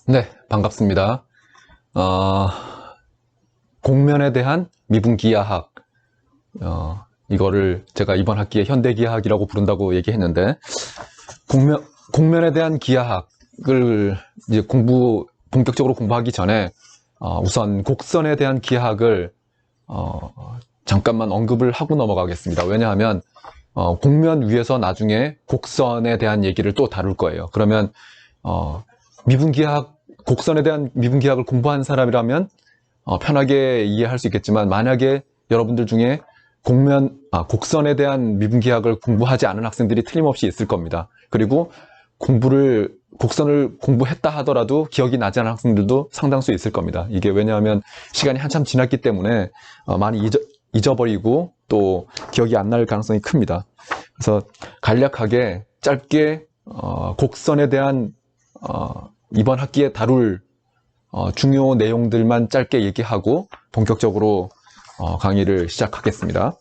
네, 반갑습니다. 공면에 대한 미분기하학, 이거를 제가 이번 학기에 현대기하학이라고 부른다고 얘기했는데, 공면에 대한 기하학을 이제 본격적으로 공부하기 전에, 우선 곡선에 대한 기하학을, 잠깐만 언급을 하고 넘어가겠습니다. 왜냐하면, 공면 위에서 나중에 곡선에 대한 얘기를 또 다룰 거예요. 그러면, 곡선에 대한 미분기하학을 공부한 사람이라면 편하게 이해할 수 있겠지만, 만약에 여러분들 중에 곡선에 대한 미분기하학을 공부하지 않은 학생들이 틀림없이 있을 겁니다. 그리고 곡선을 공부했다 하더라도 기억이 나지 않은 학생들도 상당수 있을 겁니다. 이게 왜냐하면 시간이 한참 지났기 때문에 많이 잊어버리고 또 기억이 안 날 가능성이 큽니다. 그래서 간략하게 짧게 곡선에 대한 이번 학기에 다룰 중요 내용들만 짧게 얘기하고 본격적으로 강의를 시작하겠습니다.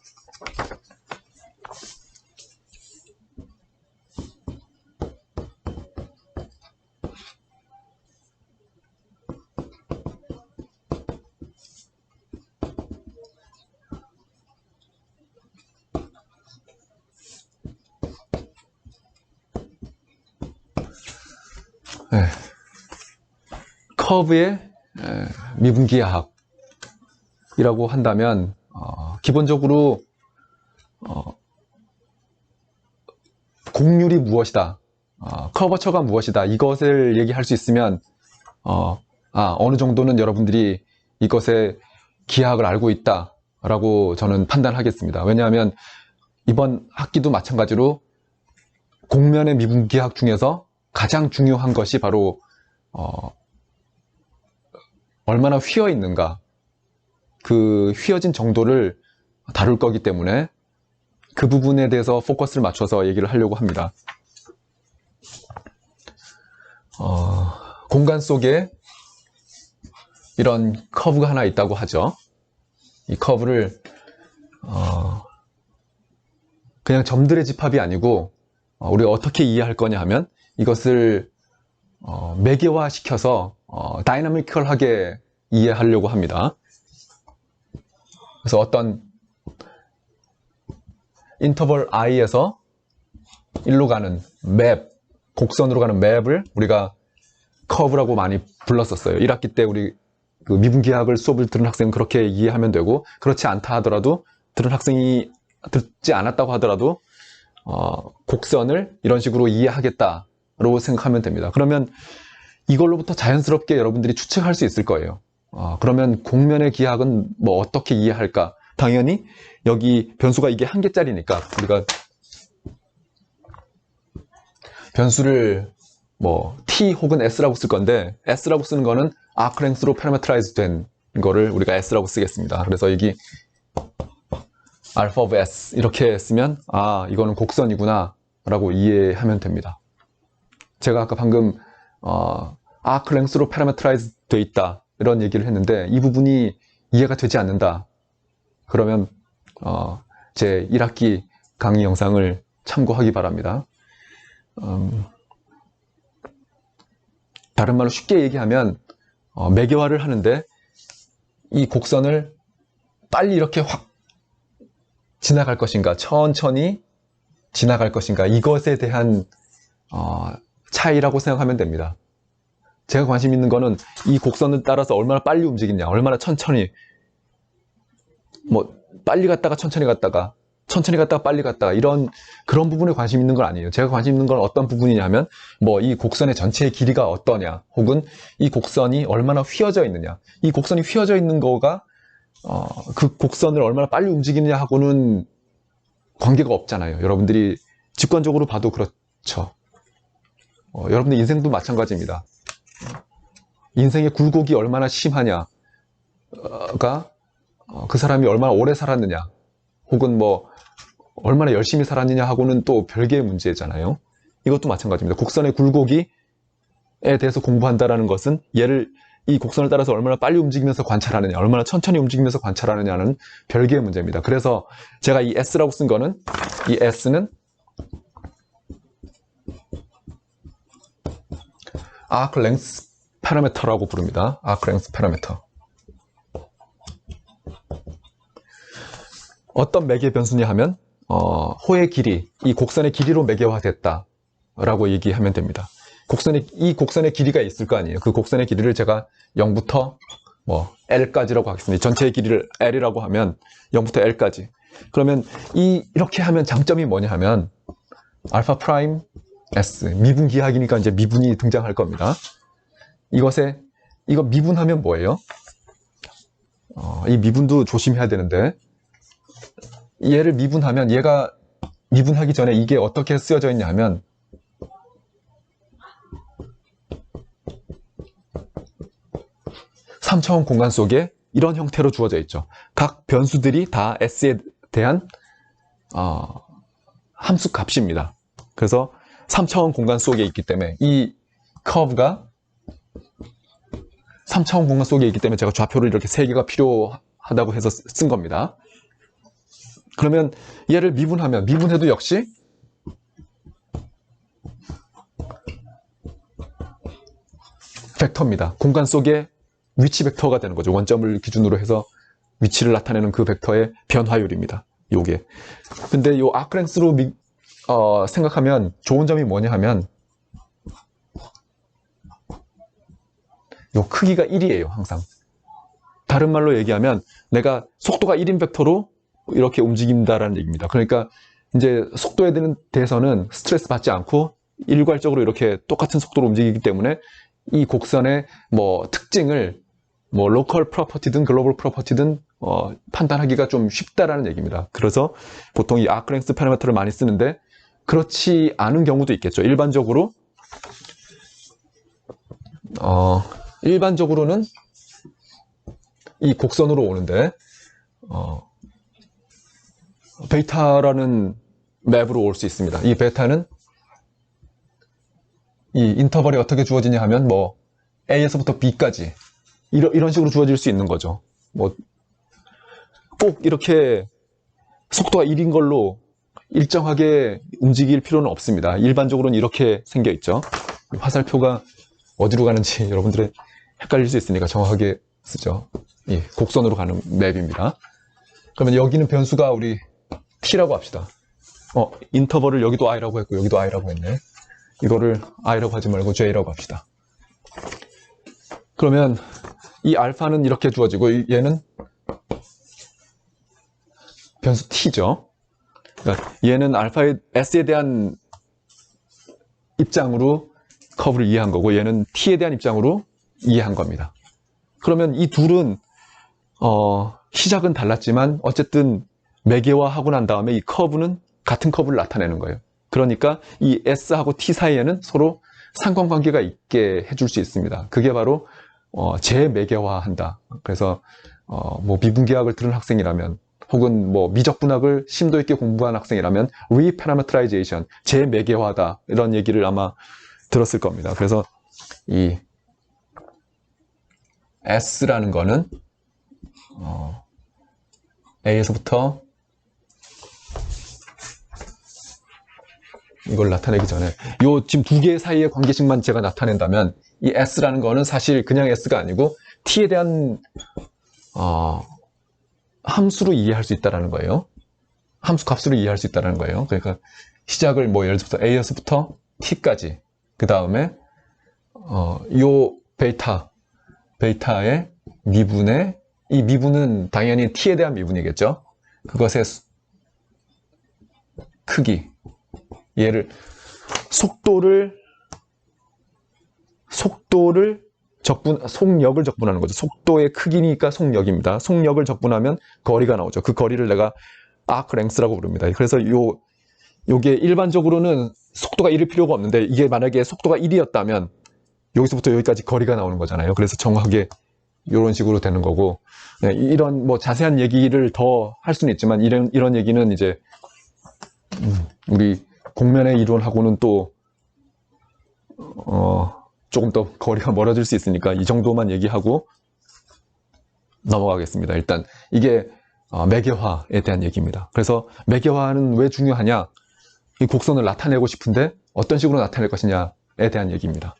네. 커브의 미분기하학이라고 한다면 기본적으로 곡률이 무엇이다, 커버처가 무엇이다, 이것을 얘기할 수 있으면 어느 정도는 여러분들이 이것의 기하학을 알고 있다 라고 저는 판단하겠습니다. 왜냐하면 이번 학기도 마찬가지로 곡면의 미분기하학 중에서 가장 중요한 것이 바로 얼마나 휘어 있는가, 그 휘어진 정도를 다룰 거기 때문에 그 부분에 대해서 포커스를 맞춰서 얘기를 하려고 합니다. 공간 속에 이런 커브가 하나 있다고 하죠. 이 커브를 그냥 점들의 집합이 아니고 우리가 어떻게 이해할 거냐 하면 이것을 매개화 시켜서 다이나미컬하게 이해하려고 합니다. 그래서 어떤 인터벌 i에서 1로 가는 곡선으로 가는 맵을 우리가 커브라고 많이 불렀었어요. 1학기 때 우리 그 미분기하학을 수업을 들은 학생은 그렇게 이해하면 되고, 그렇지 않다 하더라도, 들은 학생이 듣지 않았다고 하더라도 곡선을 이런 식으로 이해하겠다로 생각하면 됩니다. 그러면 이걸로부터 자연스럽게 여러분들이 추측할 수 있을 거예요. 그러면 곡면의 기하학은 뭐 어떻게 이해할까? 당연히 여기 변수가 이게 한 개짜리니까 우리가 변수를 뭐 t 혹은 s라고 쓸 건데, s라고 쓰는 거는 arc length로 parameterize 된 거를 우리가 s라고 쓰겠습니다. 그래서 여기 alpha of s 이렇게 쓰면 이거는 곡선이구나 라고 이해하면 됩니다. 제가 아까 방금 arc length로 parameterize 돼 있다 이런 얘기를 했는데, 이 부분이 이해가 되지 않는다 그러면 제 1학기 강의 영상을 참고하기 바랍니다. 다른 말로 쉽게 얘기하면 매개화를 하는데 이 곡선을 빨리 이렇게 확 지나갈 것인가, 천천히 지나갈 것인가, 이것에 대한 차이라고 생각하면 됩니다. 제가 관심 있는 거는 이 곡선을 따라서 얼마나 빨리 움직이냐, 얼마나 천천히, 뭐 빨리 갔다가 천천히 갔다가 빨리 갔다가 그런 부분에 관심 있는 건 아니에요. 제가 관심 있는 건 어떤 부분이냐면 뭐 이 곡선의 전체의 길이가 어떠냐, 혹은 이 곡선이 얼마나 휘어져 있느냐. 이 곡선이 휘어져 있는 거가 그 곡선을 얼마나 빨리 움직이느냐 하고는 관계가 없잖아요. 여러분들이 직관적으로 봐도 그렇죠. 여러분들 인생도 마찬가지입니다. 인생의 굴곡이 얼마나 심하냐가 그 사람이 얼마나 오래 살았느냐, 혹은 뭐 얼마나 열심히 살았느냐 하고는 또 별개의 문제잖아요. 이것도 마찬가지입니다. 곡선의 굴곡에 대해서 공부한다는 것은 이 곡선을 따라서 얼마나 빨리 움직이면서 관찰하느냐, 얼마나 천천히 움직이면서 관찰하느냐는 별개의 문제입니다. 그래서 제가 이 S라고 쓴 거는, 이 S는 arc length 파라미터라고 부릅니다. 아크랭스 파라미터. 어떤 매개 변수냐 하면 호의 길이, 이 곡선의 길이로 매개화됐다 라고 얘기하면 됩니다. 이 곡선의 길이가 있을 거 아니에요. 그 곡선의 길이를 제가 0부터 L까지라고 하겠습니다. 전체의 길이를 L이라고 하면 0부터 L까지. 그러면 이렇게 하면 장점이 뭐냐 하면 알파 프라임 S, 미분기하기니까 이제 미분이 등장할 겁니다. 이거 미분하면 뭐예요? 이 미분도 조심해야 되는데, 얘를 미분하면, 얘가 미분하기 전에 이게 어떻게 쓰여져 있냐 하면, 삼차원 공간 속에 이런 형태로 주어져 있죠. 각 변수들이 다 S에 대한 함수 값입니다. 그래서 3차원 공간 속에 있기 때문에 이 커브가 3차원 공간 속에 있기 때문에 제가 좌표를 이렇게 3개가 필요하다고 해서 쓴 겁니다. 그러면 얘를 미분해도 역시 벡터입니다. 공간 속에 위치 벡터가 되는 거죠. 원점을 기준으로 해서 위치를 나타내는 그 벡터의 변화율입니다. 요게. 근데 요 아크랭스로 생각하면 좋은 점이 뭐냐 하면 요 크기가 1이에요. 항상. 다른 말로 얘기하면 내가 속도가 1인 벡터로 이렇게 움직인다라는 얘기입니다. 그러니까 이제 속도에 대해서는 스트레스 받지 않고 일괄적으로 이렇게 똑같은 속도로 움직이기 때문에 이 곡선의 특징을 로컬 프로퍼티든 글로벌 프로퍼티든 판단하기가 좀 쉽다라는 얘기입니다. 그래서 보통 이 아크랭스 파라미터를 많이 쓰는데 그렇지 않은 경우도 있겠죠. 일반적으로는 이 곡선으로 오는데 베타라는 맵으로 올 수 있습니다. 이 베타는 이 인터벌이 어떻게 주어지냐 하면 A에서부터 B까지 이런 식으로 주어질 수 있는 거죠. 꼭 이렇게 속도가 1인 걸로 일정하게 움직일 필요는 없습니다. 일반적으로는 이렇게 생겨 있죠. 화살표가 어디로 가는지 여러분들이 헷갈릴 수 있으니까 정확하게 쓰죠. 이 곡선으로 가는 맵입니다. 그러면 여기는 변수가 우리 T라고 합시다. 인터벌을 여기도 I라고 했고 여기도 I라고 했네. 이거를 I라고 하지 말고 J라고 합시다. 그러면 이 알파는 이렇게 주어지고 얘는 변수 T죠. 그러니까 얘는 알파의 S에 대한 입장으로 커브를 이해한 거고 얘는 T에 대한 입장으로 이해한 겁니다. 그러면 이 둘은 시작은 달랐지만 어쨌든 매개화하고 난 다음에 이 커브는 같은 커브를 나타내는 거예요. 그러니까 이 S하고 T 사이에는 서로 상관관계가 있게 해줄 수 있습니다. 그게 바로 재매개화한다. 그래서 미분계학을 들은 학생이라면 혹은 미적분학을 심도 있게 공부한 학생이라면 reparameterization, 재매개화다 이런 얘기를 아마 들었을 겁니다. 그래서 이 S라는 거는 A에서부터 이걸 나타내기 전에 지금 두 개 사이의 관계식만 제가 나타낸다면 이 S라는 거는 사실 그냥 S가 아니고 T에 대한 함수로 이해할 수 있다는 거예요. 함수 값으로 이해할 수 있다는 거예요. 그러니까 시작을 예를 들어서 A에서부터 T까지 그 다음에 요 베이타의 미분의 이 미분은 당연히 T에 대한 미분이겠죠. 그것의 크기 얘를 속력을 적분하는 거죠. 속도의 크기니까 속력입니다. 속력을 적분하면 거리가 나오죠. 그 거리를 내가 arc length라고 부릅니다. 그래서 요게 일반적으로는 속도가 1일 필요가 없는데 이게 만약에 속도가 1이었다면 여기서부터 여기까지 거리가 나오는 거잖아요. 그래서 정확하게 이런 식으로 되는 거고 이런 자세한 얘기를 더 할 수는 있지만 이런 얘기는 이제 우리 공면의 이론하고는 또 조금 더 거리가 멀어질 수 있으니까 이 정도만 얘기하고 넘어가겠습니다. 일단 이게 매개화에 대한 얘기입니다. 그래서 매개화는 왜 중요하냐? 이 곡선을 나타내고 싶은데 어떤 식으로 나타낼 것이냐에 대한 얘기입니다.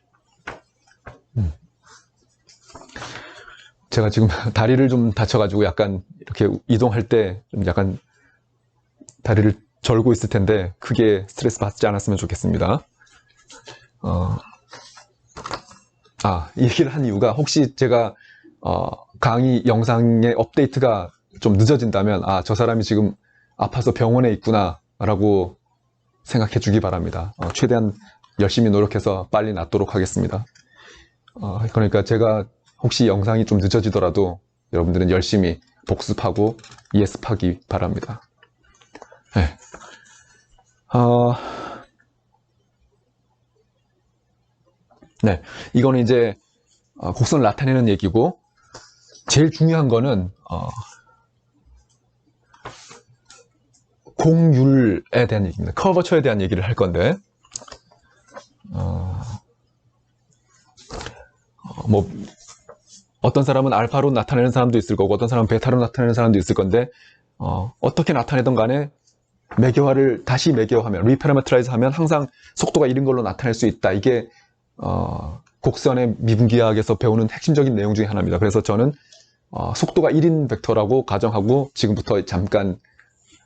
제가 지금 다리를 좀 다쳐가지고 약간 이렇게 이동할 때 좀 약간 다리를 절고 있을 텐데 크게 스트레스 받지 않았으면 좋겠습니다. 이 얘기를 한 이유가 혹시 제가 강의 영상의 업데이트가 좀 늦어진다면 저 사람이 지금 아파서 병원에 있구나 라고 생각해 주기 바랍니다. 최대한 열심히 노력해서 빨리 낫도록 하겠습니다. 그러니까 제가 혹시 영상이 좀 늦어지더라도 여러분들은 열심히 복습하고 예습하기 바랍니다. 네. 네, 이거는 이제 곡선을 나타내는 얘기고, 제일 중요한 거는 공률에 대한 얘기입니다. 커버처에 대한 얘기를 할 건데, 뭐 어떤 사람은 알파로 나타내는 사람도 있을 거고 어떤 사람은 베타로 나타내는 사람도 있을 건데 어떻게 나타내든 간에 매개화를 다시 매개화하면 리파라메트라이즈 하면 항상 속도가 이런 걸로 나타낼 수 있다. 이게 곡선의 미분기하학에서 배우는 핵심적인 내용 중에 하나입니다. 그래서 저는 속도가 1인 벡터라고 가정하고 지금부터 잠깐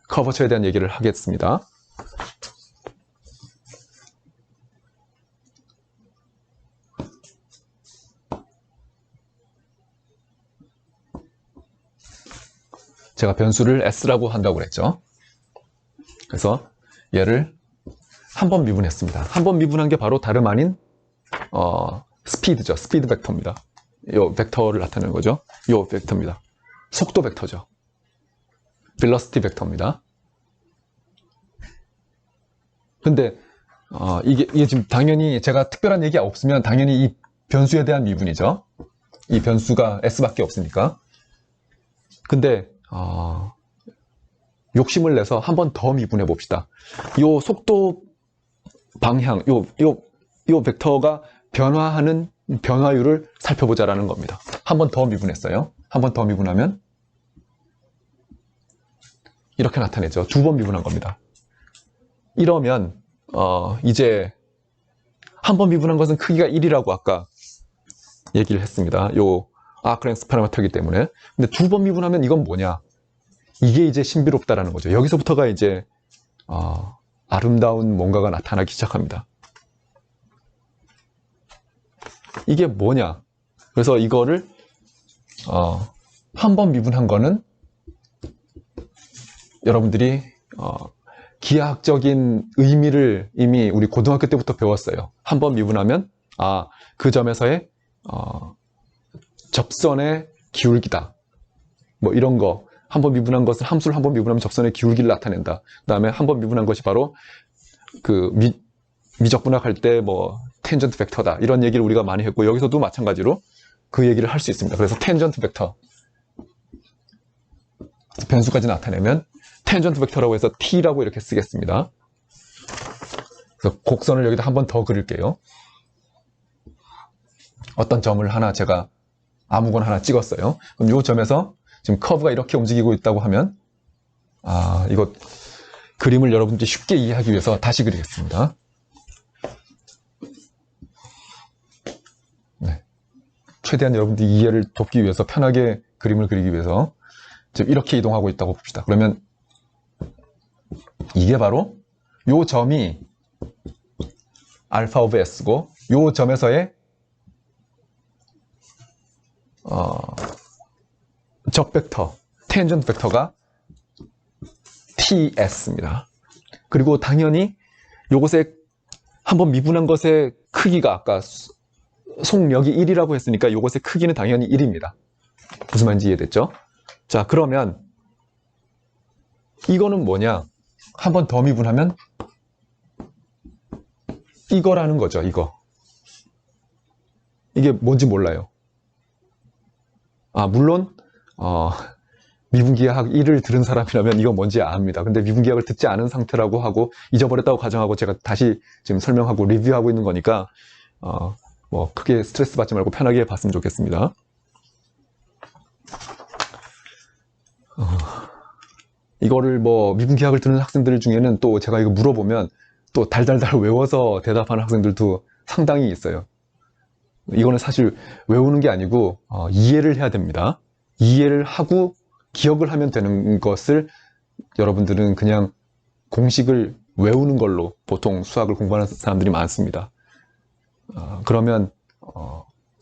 커버처에 대한 얘기를 하겠습니다. 제가 변수를 s라고 한다고 그랬죠. 그래서 얘를 한 번 미분했습니다. 한 번 미분한 게 바로 다름 아닌 스피드죠. 스피드 벡터입니다. 요 벡터를 나타내는 거죠. 요 벡터입니다. 속도 벡터죠. velocity 벡터입니다. 근데 이게 지금 당연히 제가 특별한 얘기가 없으면 당연히 이 변수에 대한 미분이죠. 이 변수가 s밖에 없으니까. 근데 욕심을 내서 한 번 더 미분해 봅시다. 요 속도 방향, 요 벡터가 변화하는 변화율을 살펴보자라는 겁니다. 한 번 더 미분했어요. 한 번 더 미분하면 이렇게 나타내죠. 두 번 미분한 겁니다. 이러면 이제 한 번 미분한 것은 크기가 1이라고 아까 얘기를 했습니다. 요 아크랭스 파라미터이기 때문에. 근데 두 번 미분하면 이건 뭐냐? 이게 이제 신비롭다라는 거죠. 여기서부터가 이제 아름다운 뭔가가 나타나기 시작합니다. 이게 뭐냐? 그래서 이거를 한 번 미분한 거는 여러분들이 기하학적인 의미를 이미 우리 고등학교 때부터 배웠어요. 한 번 미분하면 그 점에서의 접선의 기울기다. 뭐 이런 거. 한 번 미분한 것을 함수를 한 번 미분하면 접선의 기울기를 나타낸다. 그 다음에 한 번 미분한 것이 바로 그 미적분학할 때 뭐 텐전트 벡터다. 이런 얘기를 우리가 많이 했고 여기서도 마찬가지로 그 얘기를 할 수 있습니다. 그래서 텐전트 벡터 변수까지 나타내면 텐전트 벡터라고 해서 t라고 이렇게 쓰겠습니다. 그래서 곡선을 여기다 한 번 더 그릴게요. 어떤 점을 하나 제가 아무거나 하나 찍었어요. 그럼 이 점에서 지금 커브가 이렇게 움직이고 있다고 하면 이거 그림을 여러분들이 쉽게 이해하기 위해서 다시 그리겠습니다. 네. 최대한 여러분들이 이해를 돕기 위해서 편하게 그림을 그리기 위해서 지금 이렇게 이동하고 있다고 봅시다. 그러면 이게 바로 요 점이 알파 오브 s고 요 점에서의 적벡터, 텐전트 벡터가 ts입니다. 그리고 당연히 요것에 한번 미분한 것의 크기가 아까 속력이 1이라고 했으니까 요것의 크기는 당연히 1입니다. 무슨 말인지 이해됐죠? 자, 그러면 이거는 뭐냐? 한 번 더 미분하면 이거라는 거죠, 이거. 이게 뭔지 몰라요. 물론 미분기하학 1을 들은 사람이라면 이거 뭔지 압니다. 근데 미분기하학을 듣지 않은 상태라고 하고 잊어버렸다고 가정하고 제가 다시 지금 설명하고 리뷰하고 있는 거니까 뭐 크게 스트레스 받지 말고 편하게 봤으면 좋겠습니다. 이거를 뭐 미분기하학을 듣는 학생들 중에는 또 제가 이거 물어보면 또 달달달 외워서 대답하는 학생들도 상당히 있어요. 이거는 사실 외우는 게 아니고 이해를 해야 됩니다. 이해를 하고 기억을 하면 되는 것을 여러분들은 그냥 공식을 외우는 걸로 보통 수학을 공부하는 사람들이 많습니다. 그러면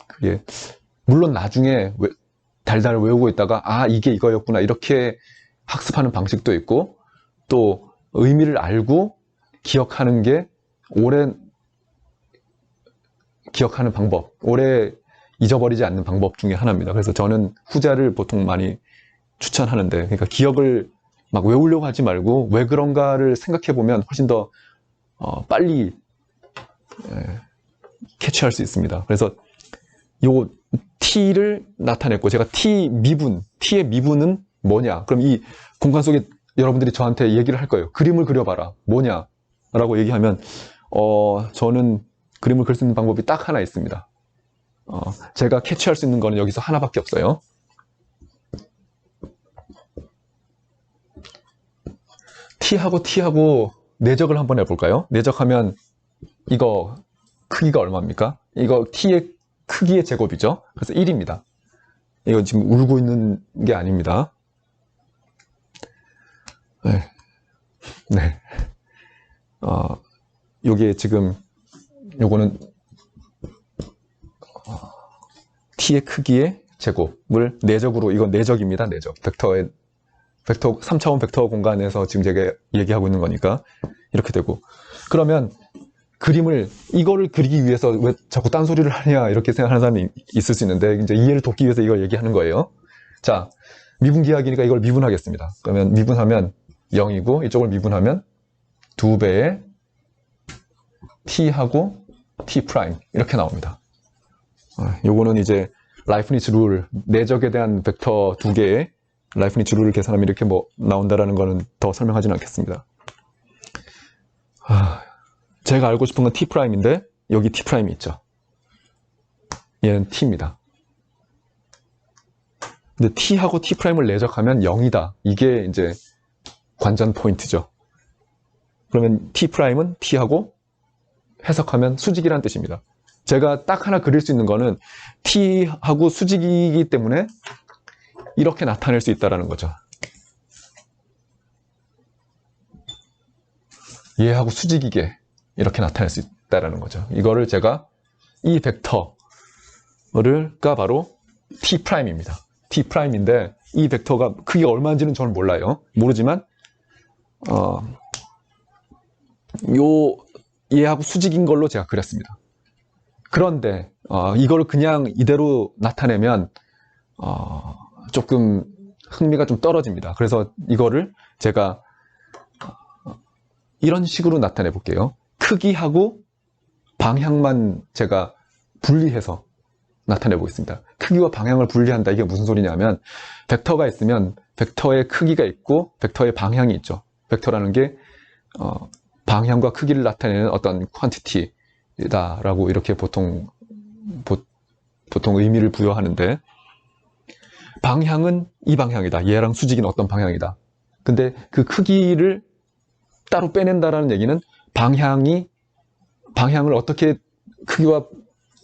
그게 물론 나중에 달달 외우고 있다가 아 이게 이거였구나 이렇게 학습하는 방식도 있고 또 의미를 알고 기억하는 게 오래 기억하는 방법, 오래 잊어버리지 않는 방법 중에 하나입니다. 그래서 저는 후자를 보통 많이 추천하는데, 그러니까 기억을 막 외우려고 하지 말고 왜 그런가를 생각해 보면 훨씬 더 빨리 캐치할 수 있습니다. 그래서 요 t를 나타냈고 제가 t의 미분은 뭐냐? 그럼 이 공간 속에 여러분들이 저한테 얘기를 할 거예요. 그림을 그려봐라. 뭐냐? 라고 얘기하면 저는 그림을 그릴 수 있는 방법이 딱 하나 있습니다. 제가 캐치할 수 있는 거는 여기서 하나밖에 없어요. t하고 내적을 한번 해볼까요? 내적하면 이거 크기가 얼마입니까? 이거 t의 크기의 제곱이죠. 그래서 1입니다. 이거 지금 울고 있는 게 아닙니다. 네. 네. 요게 지금 요거는 t의 크기의 제곱을 내적으로, 이건 내적입니다. 내적. 벡터 3차원 벡터 공간에서 지금 제가 얘기하고 있는 거니까 이렇게 되고, 그러면 그림을 이거를 그리기 위해서 왜 자꾸 딴소리를 하냐 이렇게 생각하는 사람이 있을 수 있는데 이제 이해를 돕기 위해서 이걸 얘기하는 거예요. 자, 미분기하기니까 이걸 미분하겠습니다. 그러면 미분하면 0이고 이쪽을 미분하면 2배의 t하고 t 프라임 이렇게 나옵니다. 요거는 이제 라이프니츠 룰, 내적에 대한 벡터 두 개의 라이프니츠 룰을 계산하면 이렇게 뭐 나온다라는 거는 더 설명하지는 않겠습니다. 제가 알고 싶은 건 t 프라임인데 여기 t 프라임이 있죠. 얘는 t입니다. 근데 t하고 t 프라임을 내적하면 0이다. 이게 이제 관전 포인트죠. 그러면 t 프라임은 t하고 해석하면 수직이란 뜻입니다. 제가 딱 하나 그릴 수 있는 거는 t하고 수직이기 때문에 이렇게 나타낼 수 있다는 거죠. 얘하고 수직이게 이렇게 나타낼 수 있다는 거죠. 이거를 제가 이 벡터가 바로 t'입니다. t'인데 이 벡터가 크기가 얼마인지는 저는 몰라요. 모르지만 얘하고 수직인 걸로 제가 그렸습니다. 그런데 이걸 그냥 이대로 나타내면 조금 흥미가 좀 떨어집니다. 그래서 이거를 제가 이런 식으로 나타내 볼게요. 크기하고 방향만 제가 분리해서 나타내 보겠습니다. 크기와 방향을 분리한다. 이게 무슨 소리냐면 벡터가 있으면 벡터의 크기가 있고 벡터의 방향이 있죠. 벡터라는 게 방향과 크기를 나타내는 어떤 퀀티티다라고 이렇게 보통 의미를 부여하는데, 방향은 이 방향이다. 얘랑 수직인 어떤 방향이다. 근데 그 크기를 따로 빼낸다라는 얘기는 방향을 어떻게 크기와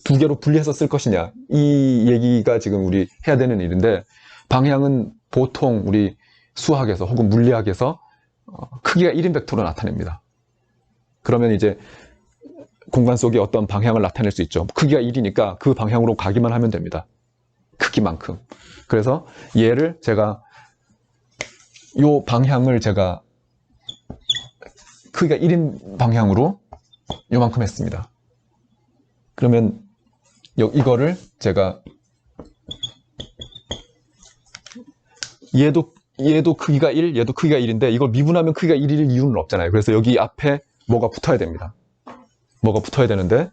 두 개로 분리해서 쓸 것이냐, 이 얘기가 지금 우리 해야 되는 일인데, 방향은 보통 우리 수학에서 혹은 물리학에서 크기가 1인 벡터로 나타냅니다. 그러면 이제 공간 속에 어떤 방향을 나타낼 수 있죠. 크기가 1이니까 그 방향으로 가기만 하면 됩니다. 크기만큼. 그래서 얘를 제가 요 방향을 제가 크기가 1인 방향으로 요만큼 했습니다. 그러면 이거를 제가 얘도 크기가 1, 얘도 크기가 1인데 이걸 미분하면 크기가 1일 이유는 없잖아요. 그래서 여기 앞에 뭐가 붙어야 됩니다. 뭐가 붙어야 되는데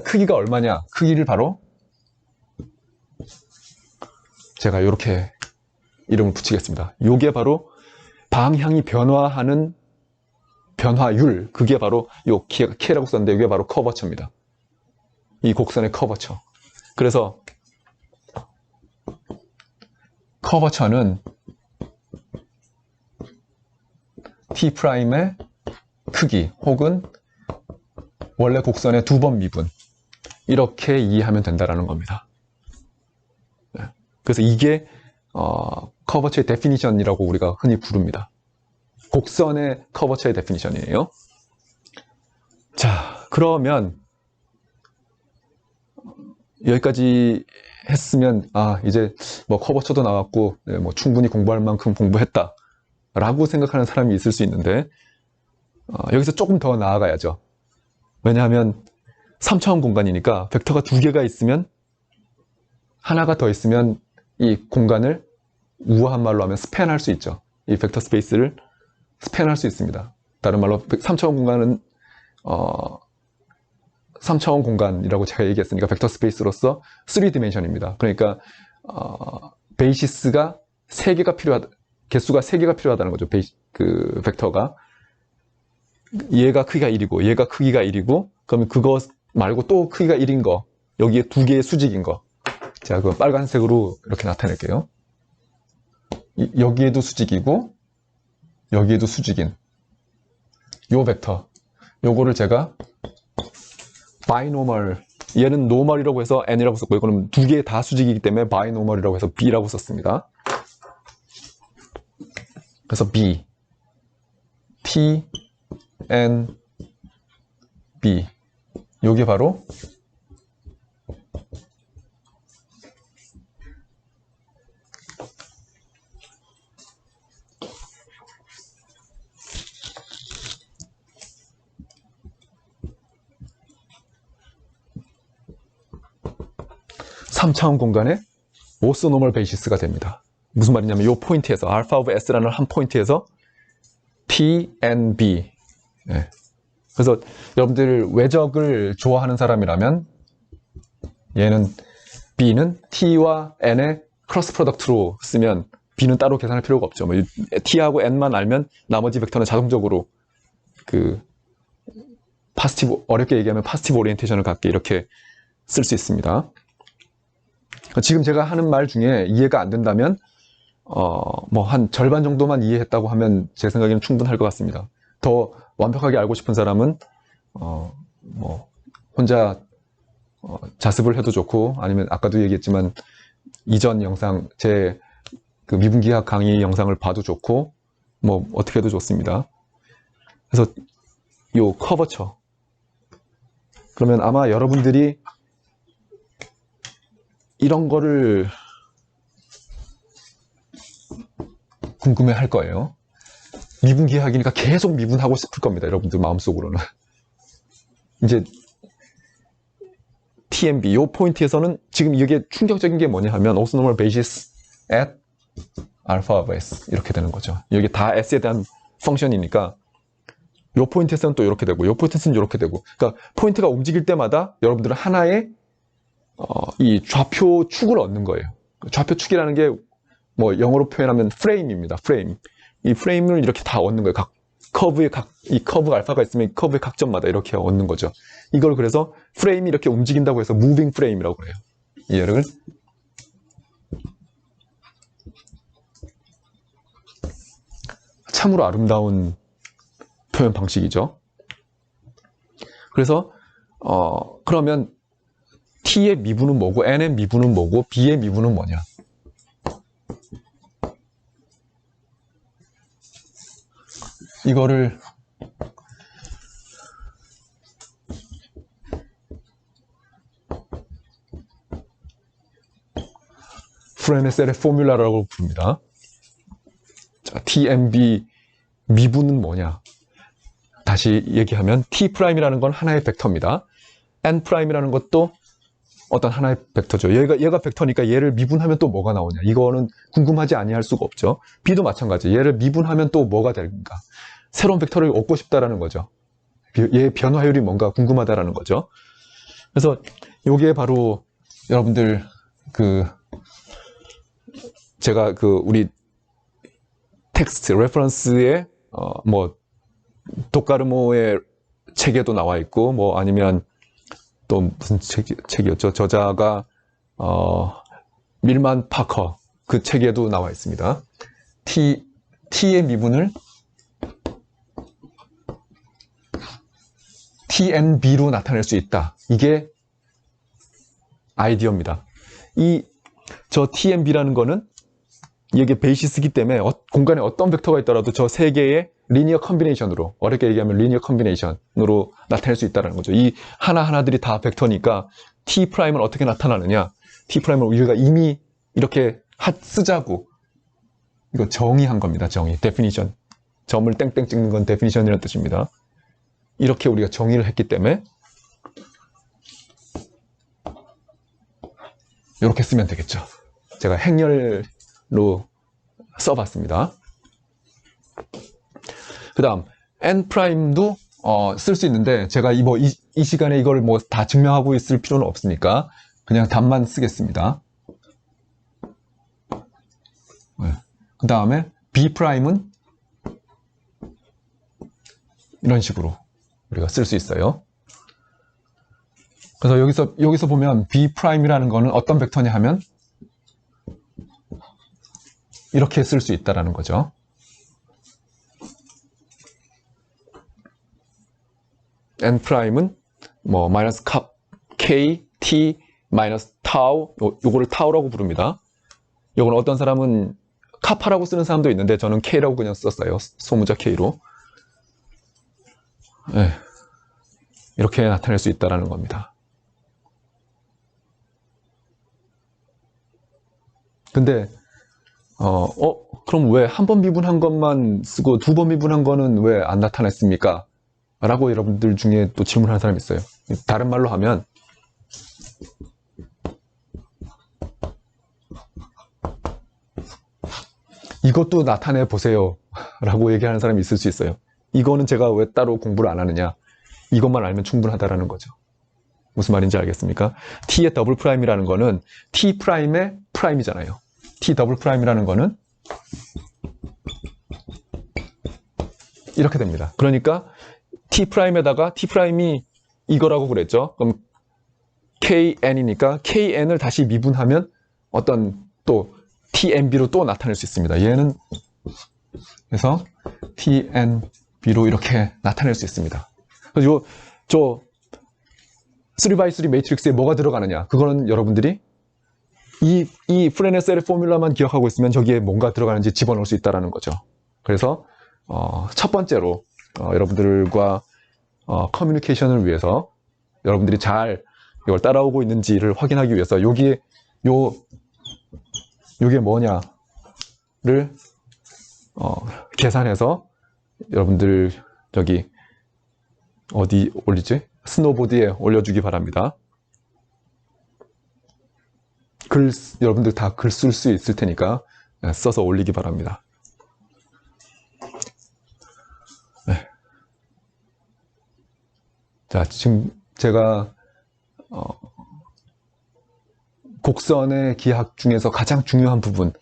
크기가 얼마냐? 크기를 바로 제가 이렇게 이름을 붙이겠습니다. 요게 바로 방향이 변화하는 변화율, 그게 바로 요 K라고 썼는데 이게 바로 커버처입니다. 이 곡선의 커버처. 그래서 커버처는 T'의 크기 혹은 원래 곡선의 2번 미분, 이렇게 이해하면 된다라는 겁니다. 그래서 이게 커버처의 데피니션이라고 우리가 흔히 부릅니다. 곡선의 커버처의 데피니션이에요. 자, 그러면 여기까지 했으면 이제 뭐 커버처도 나왔고 뭐 충분히 공부할 만큼 공부했다 라고 생각하는 사람이 있을 수 있는데 여기서 조금 더 나아가야죠. 왜냐하면 3차원 공간이니까 벡터가 두 개가 있으면 하나가 더 있으면 이 공간을 우아한 말로 하면 스팬할 수 있죠. 이 벡터 스페이스를 스팬할 수 있습니다. 다른 말로 3차원 공간은 3차원 공간이라고 제가 얘기했으니까 벡터 스페이스로서 3디멘션입니다. 그러니까 베이시스가 3개가 필요하다. 개수가 3개가 필요하다는 거죠. 그 벡터가. 얘가 크기가 1이고 얘가 크기가 1이고 그러면 그거 말고 또 크기가 1인 거. 여기에 두 개의 수직인 거. 제가 그 빨간색으로 이렇게 나타낼게요. 여기에도 수직이고 여기에도 수직인 요 벡터. 요거를 제가 바이노멀, 얘는 노멀이라고 해서 n이라고 썼고 이거는 두 개 다 수직이기 때문에 바이노멀이라고 해서 b라고 썼습니다. 그래서 b, t, n, b 요게 바로 (3차원) 공간의 오소노멀 베이시스가 됩니다. 무슨 말이냐면 이 포인트에서 알파 오브 s라는 한 포인트에서 t, n, b 그래서 여러분들 외적을 좋아하는 사람이라면 얘는 b는 t와 n의 크로스 프로덕트로 쓰면 b는 따로 계산할 필요가 없죠. 뭐 t하고 n만 알면 나머지 벡터는 자동적으로 그 파지티브, 어렵게 얘기하면 파지티브 오리엔테이션을 갖게 이렇게 쓸 수 있습니다. 지금 제가 하는 말 중에 이해가 안 된다면 뭐 한 절반 정도만 이해했다고 하면 제 생각에는 충분할 것 같습니다. 더 완벽하게 알고 싶은 사람은 뭐 혼자 자습을 해도 좋고 아니면 아까도 얘기했지만 이전 영상 제 그 미분기학 강의 영상을 봐도 좋고 뭐 어떻게 해도 좋습니다. 그래서 요 커버처 그러면 아마 여러분들이 이런 거를 궁금해 할 거예요. 미분기학이니까 계속 미분하고 싶을 겁니다. 여러분들 마음속으로는. 이제 TMB 이 포인트에서는 지금 이게 충격적인 게 뭐냐 하면 Orthonormal basis at alpha of s 이렇게 되는 거죠. 여기 다 s에 대한 펑션이니까 이 포인트에서는 또 이렇게 되고 이 포인트에서는 이렇게 되고 그러니까 포인트가 움직일 때마다 여러분들은 하나의 이 좌표 축을 얻는 거예요. 좌표 축이라는 게 뭐 영어로 표현하면 프레임입니다. 프레임. 이 프레임을 이렇게 다 얻는 거예요. 각 커브의 이 커브 알파가 있으면 커브의 각 점마다 이렇게 얻는 거죠. 이걸 그래서 프레임이 이렇게 움직인다고 해서 무빙 프레임이라고 그래요. 이 얘를 참으로 아름다운 표현 방식이죠. 그래서 그러면 t의 미분은 뭐고 n의 미분은 뭐고 b의 미분은 뭐냐? 이거를 프레네셀의 포뮬라라고 부릅니다. 자, TMB 미분은 뭐냐? 다시 얘기하면 T'이라는 건 하나의 벡터입니다. N'이라는 것도 어떤 하나의 벡터죠. 얘가 벡터니까 얘를 미분하면 또 뭐가 나오냐? 이거는 궁금하지 아니할 수가 없죠. B도 마찬가지. 얘를 미분하면 또 뭐가 될까? 새로운 벡터를 얻고 싶다라는 거죠. 얘의 변화율이 뭔가 궁금하다라는 거죠. 그래서 이게 바로 여러분들 제가 우리 텍스트 레퍼런스에 뭐 도카르모의 책에도 나와 있고 뭐 아니면 또 무슨 책이었죠? 저자가 밀만 파커 그 책에도 나와 있습니다. T의 미분을 TNB로 나타낼 수 있다. 이게 아이디어입니다. 저 TMB라는 거는 이게 베이시스이기 때문에 공간에 어떤 벡터가 있더라도 저 세 개의 리니어 컨비네이션으로, 어렵게 얘기하면 리니어 컨비네이션으로 나타낼 수 있다는 거죠. 이 하나하나들이 다 벡터니까 T'은 어떻게 나타나느냐? T'을 우리가 이미 이렇게 쓰자고 이거 정의한 겁니다. 정의, 데피니션. 점을 땡땡 찍는 건 데피니션이라는 뜻입니다. 이렇게 우리가 정의를 했기 때문에 이렇게 쓰면 되겠죠. 제가 행렬로 써봤습니다. 그 다음 N'도 쓸 수 있는데 제가 이 시간에 이걸 뭐 다 증명하고 있을 필요는 없으니까 그냥 답만 쓰겠습니다. 네. 그 다음에 B'은 이런 식으로 우리가 쓸 수 있어요. 그래서 여기서 보면 B'이라는 거는 어떤 벡터냐 하면 이렇게 쓸 수 있다라는 거죠. N'은 뭐 마이너스 K, T, 마이너스 타우, 요거를 타우라고 부릅니다. 요거는 어떤 사람은 카파라고 쓰는 사람도 있는데 저는 K라고 그냥 썼어요. 소문자 K로. 네. 이렇게 나타낼 수 있다라는 겁니다. 근데 그럼 왜 한 번 미분한 것만 쓰고 두 번 미분한 거는 왜 안 나타냈습니까? 라고 여러분들 중에 또 질문하는 사람이 있어요. 다른 말로 하면 이것도 나타내 보세요 라고 얘기하는 사람이 있을 수 있어요. 이거는 제가 왜 따로 공부를 안 하느냐, 이것만 알면 충분하다라는 거죠. 무슨 말인지 알겠습니까? T의 더블 프라임이라는 거는 T 프라임의 프라임이잖아요. T 더블 프라임이라는 거는 이렇게 됩니다. 그러니까 T 프라임에다가 T 프라임이 이거라고 그랬죠. 그럼 KN이니까 KN을 다시 미분하면 어떤 또 TNB로 또 나타낼 수 있습니다. 얘는 그래서 TNB로 이렇게 나타낼 수 있습니다. 그래서 저 3x3 매트릭스에 뭐가 들어가느냐, 그거는 여러분들이 이 프레네셀의 포뮬라만 기억하고 있으면 저기에 뭔가 들어가는지 집어넣을 수 있다는 거죠. 그래서 첫 번째로 여러분들과 커뮤니케이션을 위해서 여러분들이 잘 이걸 따라오고 있는지를 확인하기 위해서 요게 뭐냐를 계산해서 여러분들 저기 어디 올리지? 스노보드에 올려주기 바랍니다. 여러분들 다 글 쓸 수 있을 테니까 써서 올리기 바랍니다. 네. 자, 지금 제가 곡선의 기하학 중에서 가장 중요한 부분,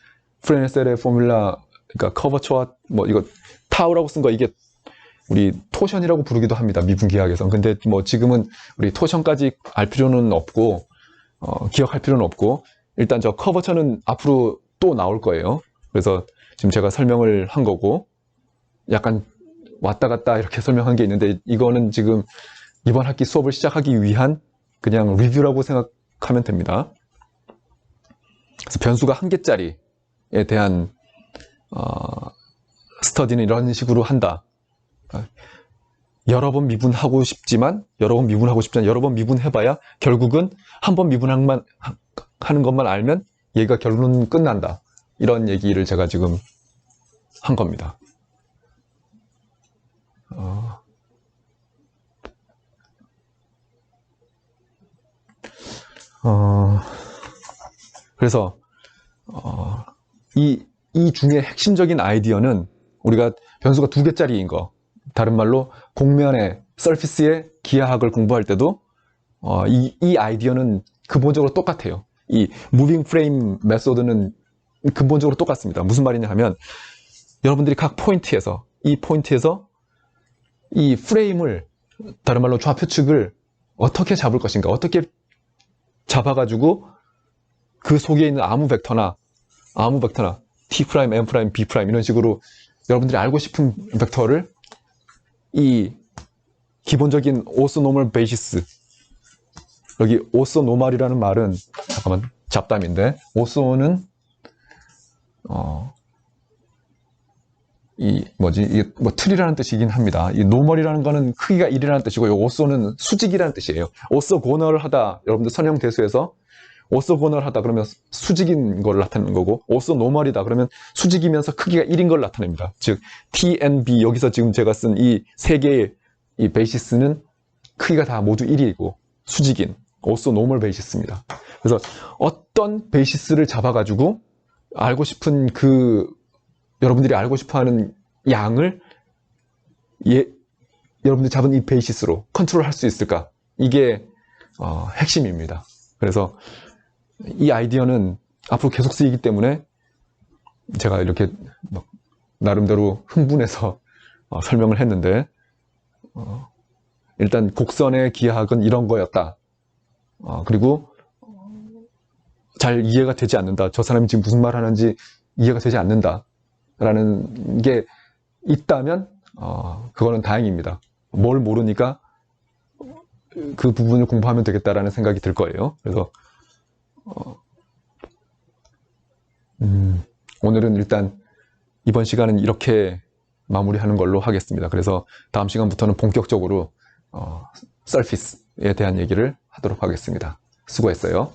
프레네셀의 포뮬라, 그러니까 커버처와 뭐 이거 타우라고 쓴 거, 이게 우리 토션이라고 부르기도 합니다. 미분 기하학에서. 근데 뭐 지금은 우리 토션까지 알 필요는 없고 기억할 필요는 없고, 일단 저 커버처는 앞으로 또 나올 거예요. 그래서 지금 제가 설명을 한 거고, 약간 왔다 갔다 이렇게 설명한 게 있는데, 이거는 지금 이번 학기 수업을 시작하기 위한 그냥 리뷰라고 생각하면 됩니다. 그래서 변수가 한 개짜리에 대한 스터디는 이런 식으로 한다. 여러 번 미분하고 싶지만 여러 번 미분해봐야 결국은 한 번 미분하는 것만 알면 얘가 결론은 끝난다. 이런 얘기를 제가 지금 한 겁니다. 그래서 이 중에 핵심적인 아이디어는 우리가 변수가 두 개짜리인 거, 다른 말로 공면의 서피스의 기하학을 공부할 때도 이 아이디어는 근본적으로 똑같아요. 이 무빙 프레임 메소드는 근본적으로 똑같습니다. 무슨 말이냐 하면 여러분들이 각 포인트에서 이 프레임을, 다른 말로 좌표측을 어떻게 잡을 것인가, 어떻게 잡아가지고 그 속에 있는 아무 벡터나 T', N', B' 이런 식으로 여러분들이 알고 싶은 벡터를 이 기본적인 오소노멀 베이시스 여기 오소노말이라는 말은 잠깐만 잡담인데 오소는 이게 뭐 틀이라는 뜻이긴 합니다. 이 노멀이라는 거는 크기가 1이라는 뜻이고, 이 오소는 수직이라는 뜻이에요. 오소고널 하다, 여러분들 선형 대수에서 오소고널 하다 그러면 수직인 걸 나타내는 거고, 오소노멀이다 그러면 수직이면서 크기가 1인 걸 나타냅니다. 즉 TNB, 여기서 지금 제가 쓴 이 세 개의 이 베이시스는 크기가 다 모두 1이고 수직인 오소노멀 베이시스입니다. 그래서 어떤 베이시스를 잡아가지고 알고 싶은 여러분들이 알고 싶어하는 양을 여러분들이 잡은 이 베이시스로 컨트롤 할 수 있을까? 이게 핵심입니다. 그래서 이 아이디어는 앞으로 계속 쓰이기 때문에 제가 이렇게 나름대로 흥분해서 설명을 했는데, 일단 곡선의 기하학은 이런 거였다. 그리고 잘 이해가 되지 않는다. 저 사람이 지금 무슨 말 하는지 이해가 되지 않는다. 라는 게 있다면 그거는 다행입니다. 뭘 모르니까 그 부분을 공부하면 되겠다라는 생각이 들 거예요. 그래서 오늘은 일단 이번 시간은 이렇게 마무리하는 걸로 하겠습니다. 그래서 다음 시간부터는 본격적으로 서피스에 대한 얘기를 하도록 하겠습니다. 수고했어요.